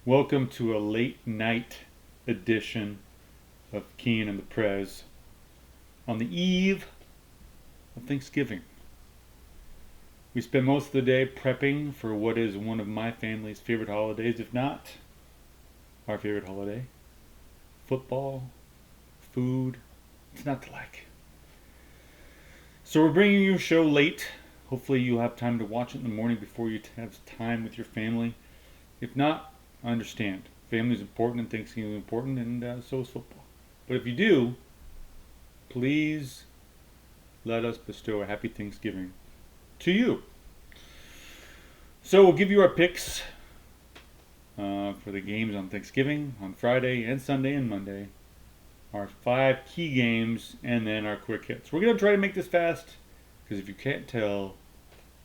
Welcome to a late night edition of Keen and the Prez on the eve of Thanksgiving. We spent most of the day prepping for what is one of my family's favorite holidays, if not our favorite holiday. Football, food, it's not to like. So we're bringing you a show late. Hopefully you'll have time to watch it in the morning before you have time with your family. If not, I understand. Family is important and Thanksgiving is important, and so is football. But if you do, please let us bestow a happy Thanksgiving to you. So we'll give you our picks for the games on Thanksgiving, on Friday and Sunday and Monday. Our 5 key games, and then our quick hits. We're going to try to make this fast, because if you can't tell,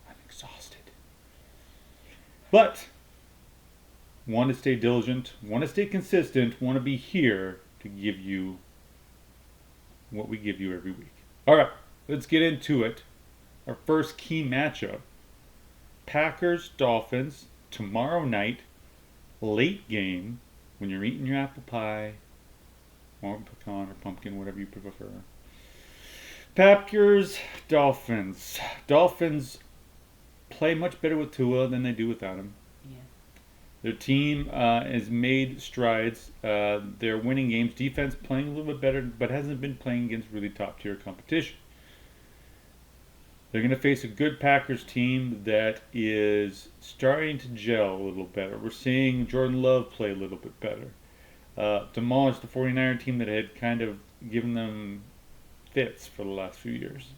I'm exhausted. But want to stay diligent, want to stay consistent, want to be here to give you what we give you every week. All right, let's get into it. Our first key matchup, Packers-Dolphins, tomorrow night, late game, when you're eating your apple pie, or pecan or pumpkin, whatever you prefer. Packers-Dolphins. Dolphins play much better with Tua than they do without him. Their team has made strides. They're winning games. Defense playing a little bit better, but hasn't been playing against really top-tier competition. They're going to face a good Packers team that is starting to gel a little better. We're seeing Jordan Love play a little bit better. Demolish the 49er team that had kind of given them fits for the last few years.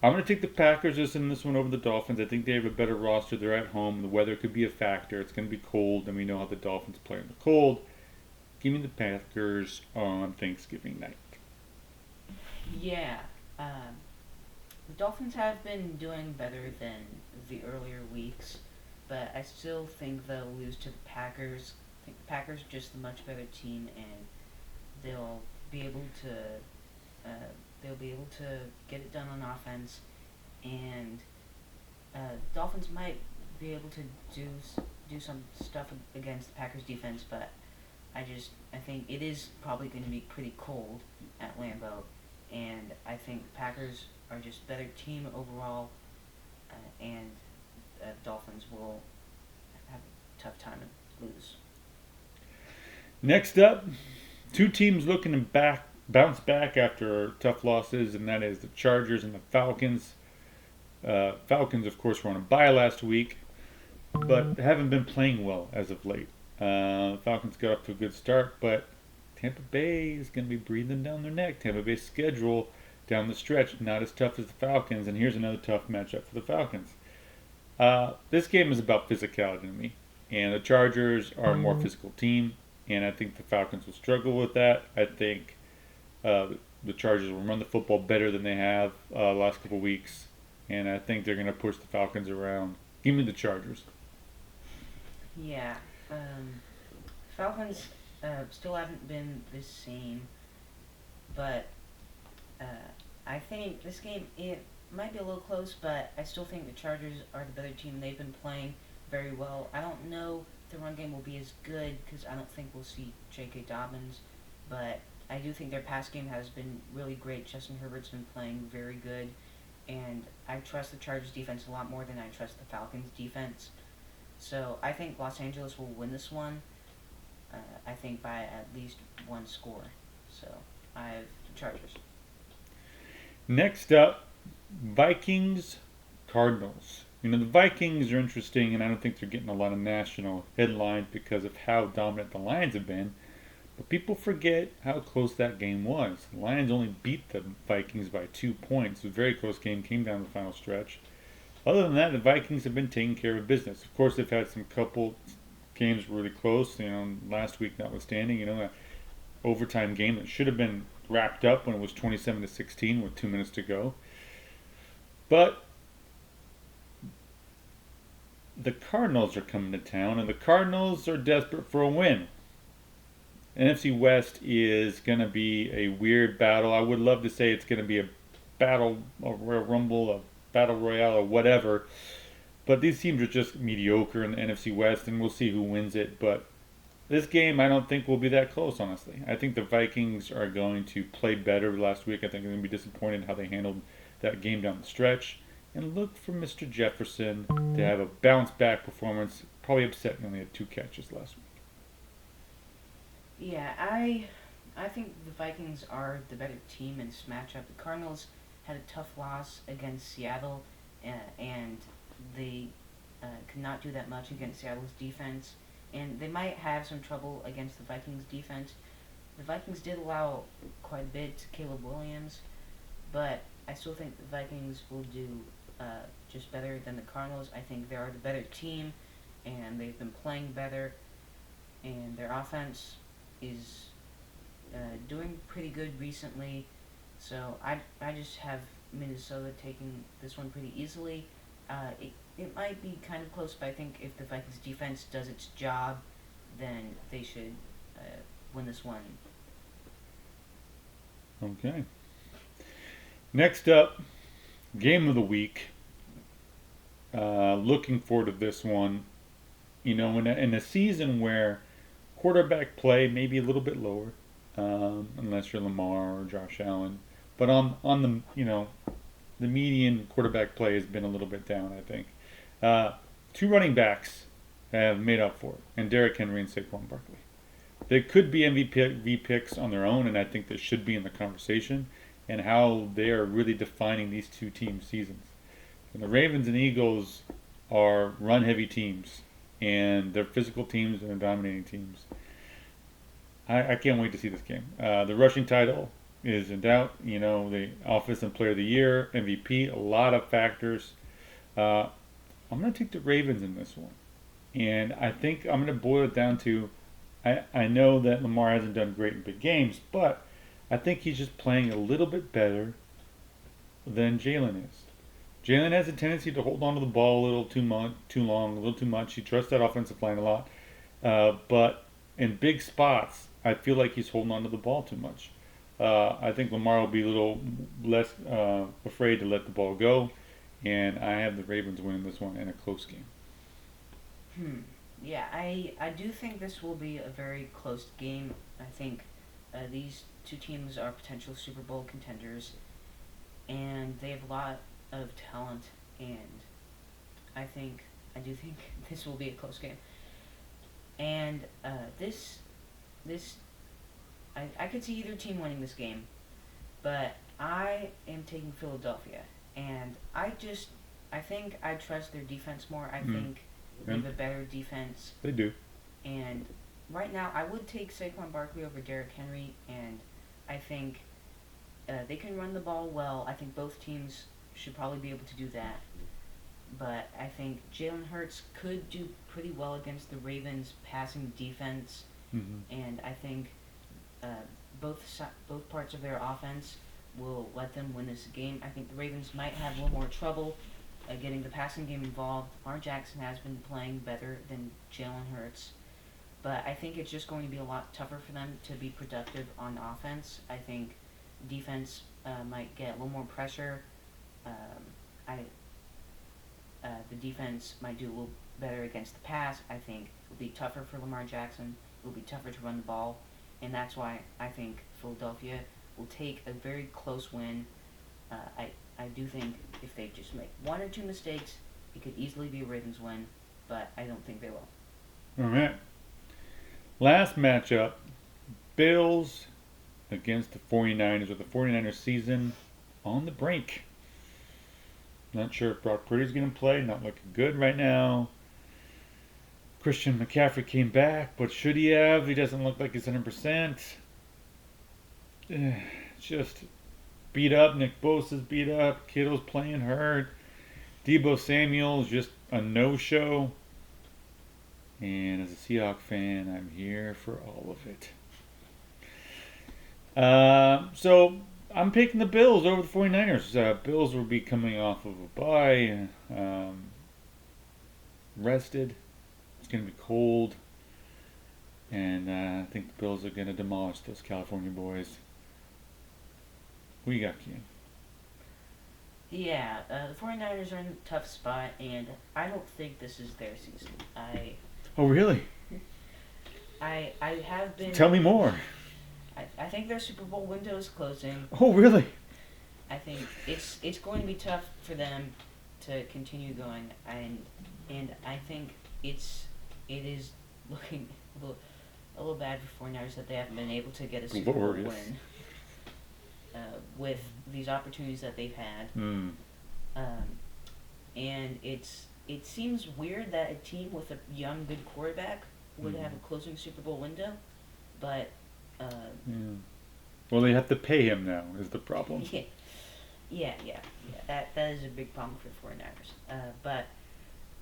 I'm going to take the Packers in this one over the Dolphins. I think they have a better roster. They're at home. The weather could be a factor. It's going to be cold, and we know how the Dolphins play in the cold. Give me the Packers on Thanksgiving night. Yeah, the Dolphins have been doing better than the earlier weeks, but I still think they'll lose to the Packers. I think the Packers are just a much better team, and they'll be able to get it done on offense, and Dolphins might be able to do some stuff against the Packers defense, but I think it is probably going to be pretty cold at Lambeau, and I think the Packers are just a better team overall, and Dolphins will have a tough time and lose. Next up, 2 teams looking to bounce back after tough losses, and that is the Chargers and the Falcons. Falcons, of course, were on a bye last week, but haven't been playing well as of late. Falcons got off to a good start, but Tampa Bay is going to be breathing down their neck. Tampa Bay's schedule down the stretch, not as tough as the Falcons, and here's another tough matchup for the Falcons. This game is about physicality to me, and the Chargers are a more physical team, and I think the Falcons will struggle with that. I think the Chargers will run the football better than they have last couple weeks, and I think they're going to push the Falcons around. Give me the Chargers. Yeah, Falcons still haven't been the same, but I think this game, it might be a little close, but I still think the Chargers are the better team. They've been playing very well. I don't know if the run game will be as good because I don't think we'll see J.K. Dobbins, but I do think their pass game has been really great. Justin Herbert's been playing very good, and I trust the Chargers defense a lot more than I trust the Falcons defense. So I think Los Angeles will win this one, I think by at least 1 score. So I have the Chargers. Next up, Vikings-Cardinals. The Vikings are interesting, and I don't think they're getting a lot of national headlines because of how dominant the Lions have been. But people forget how close that game was. The Lions only beat the Vikings by 2 points. It was a very close game, came down to the final stretch. Other than that, the Vikings have been taking care of business. Of course, they've had some couple games really close, last week notwithstanding, an overtime game that should have been wrapped up when it was 27-16 with 2 minutes to go. But the Cardinals are coming to town, and the Cardinals are desperate for a win. NFC West is going to be a weird battle. I would love to say it's going to be a battle, a Royal Rumble, a Battle Royale, or whatever. But these teams are just mediocre in the NFC West, and we'll see who wins it. But This game, I don't think will be that close, honestly. I think the Vikings are going to play better last week. I think they're going to be disappointed how they handled that game down the stretch. And look for Mr. Jefferson to have a bounce back performance. Probably upset he only had 2 catches last week. Yeah, I think the Vikings are the better team in this matchup. The Cardinals had a tough loss against Seattle, and they could not do that much against Seattle's defense. And they might have some trouble against the Vikings defense. The Vikings did allow quite a bit to Caleb Williams, but I still think the Vikings will do just better than the Cardinals. I think they are the better team, and they've been playing better, and their offense is doing pretty good recently. So I just have Minnesota taking this one pretty easily. It might be kind of close, but I think if the Vikings defense does its job, then they should win this one. Okay. Next up, game of the week. Looking forward to this one. You know, in a season where quarterback play may be a little bit lower, unless you're Lamar or Josh Allen, but on the the median quarterback play has been a little bit down. I think 2 running backs have made up for it, and Derrick Henry and Saquon Barkley. They could be MVP picks on their own, and I think they should be in the conversation. And how they are really defining these 2 team seasons. And the Ravens and Eagles are run-heavy teams, and they're physical teams and they're dominating teams. I can't wait to see this game. The rushing title is in doubt. You know, the Offensive Player of the Year, MVP, a lot of factors. I'm going to take the Ravens in this one. And I think I'm going to boil it down to, I know that Lamar hasn't done great in big games, but I think he's just playing a little bit better than Jalen is. Jalen has a tendency to hold on to the ball a little too long, a little too much. He trusts that offensive line a lot. But in big spots, I feel like he's holding on to the ball too much. I think Lamar will be a little less afraid to let the ball go. And I have the Ravens winning this one in a close game. Yeah, I do think this will be a very close game. I think these 2 teams are potential Super Bowl contenders, and they have a lot of talent, and I do think this will be a close game. And I could see either team winning this game, but I am taking Philadelphia, and I think I trust their defense more. I think they have a better defense. They do. And right now, I would take Saquon Barkley over Derrick Henry, and I think they can run the ball well. I think both teams should probably be able to do that. But I think Jalen Hurts could do pretty well against the Ravens' passing defense, and I think both parts of their offense will let them win this game. I think the Ravens might have a little more trouble getting the passing game involved. Lamar Jackson has been playing better than Jalen Hurts. But I think it's just going to be a lot tougher for them to be productive on offense. I think defense might get a little more pressure. The defense might do a little better against the pass. I think it'll be tougher for Lamar Jackson. It'll be tougher to run the ball. And that's why I think Philadelphia will take a very close win. I do think if they just make 1 or 2 mistakes, it could easily be a Ravens win, but I don't think they will. All right. Last matchup, Bills against the 49ers, with the 49ers season on the brink. Not sure if Brock Purdy's going to play, not looking good right now. Christian McCaffrey came back, but should he have? He doesn't look like he's 100%. Just beat up. Nick Bosa's beat up. Kittle's playing hurt. Deebo Samuel's just a no-show. And as a Seahawks fan, I'm here for all of it. So I'm picking the Bills over the 49ers. Bills will be coming off of a bye. Rested. It's going to be cold. And I think the Bills are going to demolish those California boys. Who you got, Kean? Yeah, the 49ers are in a tough spot, and I don't think this is their season. Oh, really? I have been. Tell me more. I think their Super Bowl window is closing. Oh, really? I think it's going to be tough for them to continue going, and I think it is looking a little bad for 49ers that they haven't been able to get a Super Bowl Glorious. win with these opportunities that they've had. Mm. And it seems weird that a team with a young, good quarterback would have a closing Super Bowl window, but Yeah. Well, they have to pay him now, is the problem. yeah. That is a big problem for the 49ers. But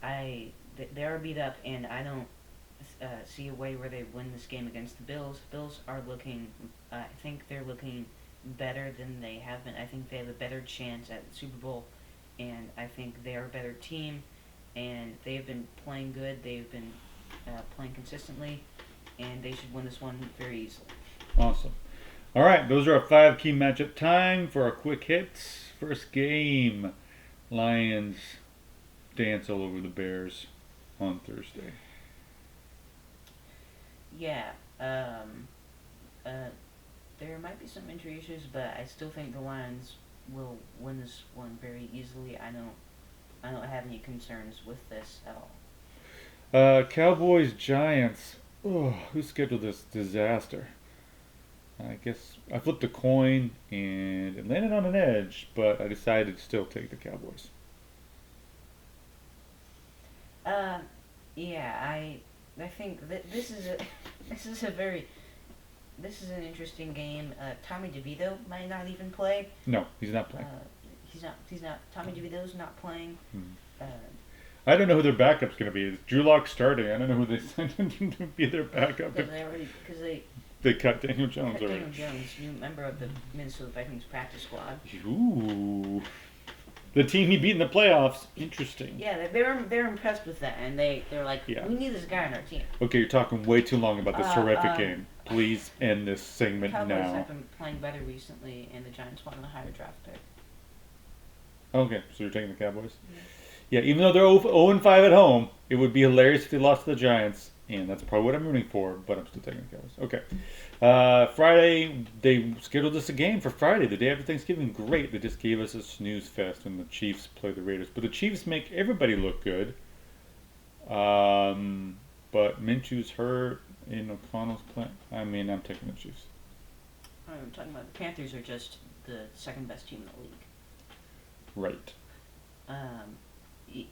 they are beat up, and I don't see a way where they win this game against the Bills. Bills are looking. I think they're looking better than they have been. I think they have a better chance at the Super Bowl, and I think they are a better team, and they've been playing good. They've been playing consistently, and they should win this one very easily. Awesome. All right, those are our 5 key matchup time for our quick hits. First game, Lions dance all over the Bears on Thursday. Yeah. There might be some injury issues, but I still think the Lions will win this one very easily. I don't have any concerns with this at all. Cowboys Giants. Oh, who scheduled this disaster? I guess I flipped a coin and it landed on an edge, but I decided to still take the Cowboys. Yeah, I think that this is a this is an interesting game. Tommy DeVito might not even play. No, he's not playing. He's not. Tommy DeVito's not playing. I don't know who their backup's going to be. Is Drew Lock starting? I don't know who they sent in to be their backup. Because They cut Daniel Jones cut already. Daniel Jones, new member of the Minnesota Vikings practice squad. Ooh. The team he beat in the playoffs. Interesting. Yeah, they're impressed with that, and they're like, Yeah. we need this guy on our team. Okay, you're talking way too long about this horrific um, game. Please end this segment Cowboys now. have been playing better recently, and the Giants won a higher draft pick. Okay, so you're taking the Cowboys? Yeah, even though they're 0-5 at home, it would be hilarious if they lost to the Giants, and that's probably what I'm rooting for, but I'm still taking the Cowboys. Okay. Friday, they scheduled us a game for Friday, the day after Thanksgiving. Great, they just gave us a snooze fest when the Chiefs play the Raiders. But the Chiefs make everybody look good. But Minshew's hurt, and O'Connell's playing. I mean, I'm taking the Chiefs. I'm talking about the Panthers are just the second best team in the league. Right.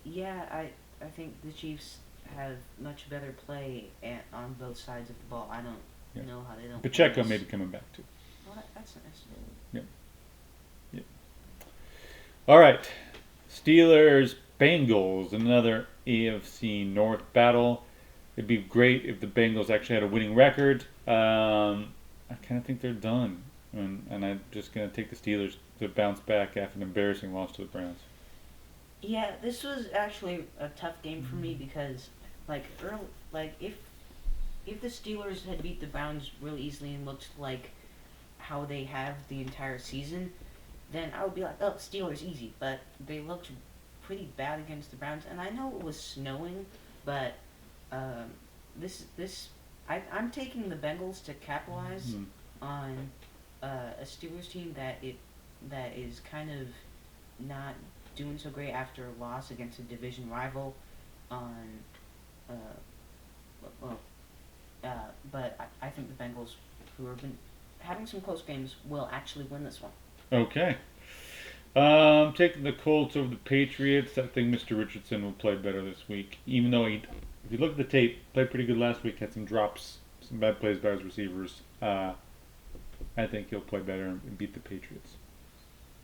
Yeah, I think the Chiefs have much better play on both sides of the ball. I don't know how they don't. Pacheco win may this. be coming back too. Well, that's nice. Yep. All right. Steelers, Bengals, another AFC North battle. It'd be great if the Bengals actually had a winning record. I kind of think they're done. And I'm just going to take the Steelers to bounce back after an embarrassing loss to the Browns. Yeah, this was actually a tough game for me because, if the Steelers had beat the Browns really easily and looked like how they have the entire season, then I would be like, oh, Steelers easy. But they looked pretty bad against the Browns, and I know it was snowing, but I'm taking the Bengals to capitalize on a Steelers team that is kind of not doing so great after a loss against a division rival but I think the Bengals, who have been having some close games, will actually win this one. Okay. Taking the Colts over the Patriots. I think Mr. Richardson will play better this week. Even though if you look at the tape, played pretty good last week, had some drops, some bad plays by his receivers. I think he'll play better and beat the Patriots.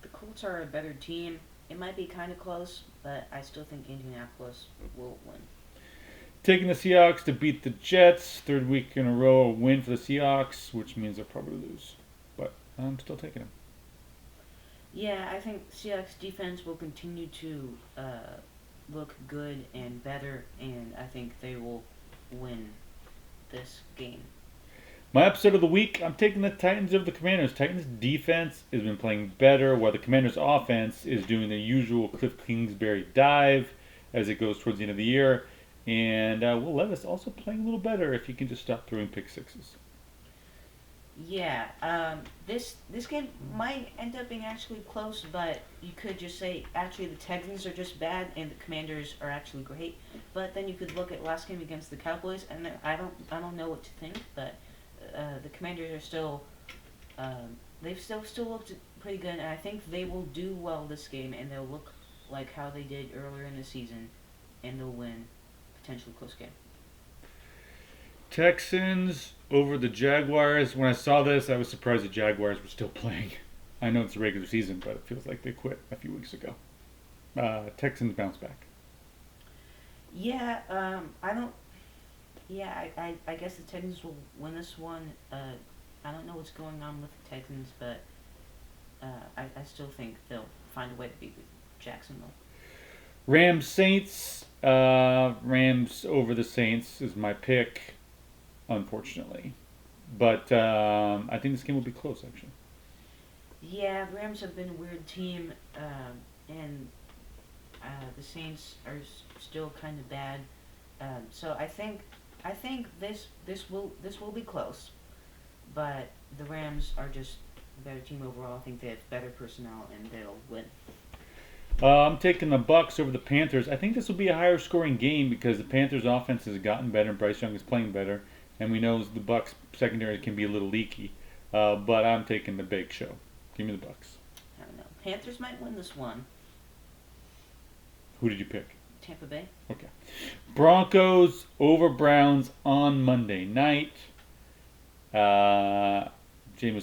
The Colts are a better team. It might be kind of close, but I still think Indianapolis will win. Taking the Seahawks to beat the Jets. Third week in a row, a win for the Seahawks, which means they'll probably lose. But I'm still taking them. Yeah, I think Seahawks defense will continue to look good and better, and I think they will win this game. My upset of the week, I'm taking the Titans over the Commanders. Titans defense has been playing better, while the Commanders offense is doing the usual Cliff Kingsbury dive as it goes towards the end of the year. And Will Levis also playing a little better if he can just stop throwing pick sixes. Yeah, this game might end up being actually close, but you could just say actually the Texans are just bad and the Commanders are actually great. But then you could look at last game against the Cowboys, and I don't know what to think, but the Commanders are still they've still looked pretty good, and I think they will do well this game, and they'll look like how they did earlier in the season, and they'll win potentially close game. Texans over the Jaguars. When I saw this, I was surprised the Jaguars were still playing. I know it's a regular season, but it feels like they quit a few weeks ago. Texans bounce back. Yeah, I don't. Yeah, I guess the Texans will win this one. I don't know what's going on with the Texans, but I still think they'll find a way to beat Jacksonville. Rams Saints. Rams over the Saints is my pick, unfortunately. But I think this game will be close, actually. Yeah, the Rams have been a weird team, and the Saints are still kind of bad. So I think this will be close, but the Rams are just a better team overall. I think they have better personnel and they'll win. I'm taking the Bucks over the Panthers. I think this will be a higher scoring game because the Panthers' offense has gotten better and Bryce Young is playing better, and we know the Bucks' secondary can be a little leaky. But I'm taking the big show. Give me the Bucks. I don't know. Panthers might win this one. Who did you pick? Tampa Bay. Okay. Broncos over Browns on Monday night. Jameis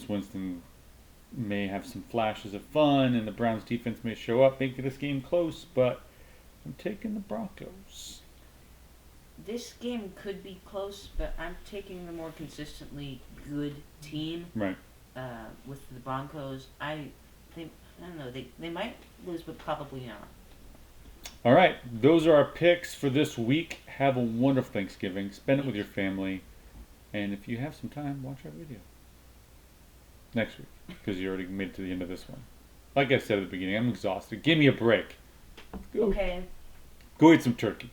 Winston may have some flashes of fun, and the Browns defense may show up, making this game close, but I'm taking the Broncos. This game could be close, but I'm taking the more consistently good team Right. with the Broncos. I don't know. They might lose, but probably not. All right. Those are our picks for this week. Have a wonderful Thanksgiving. Spend it with your family. And if you have some time, watch our video next week because you already made it to the end of this one. Like I said at the beginning, I'm exhausted. Give me a break. Go, Okay. go eat some turkey.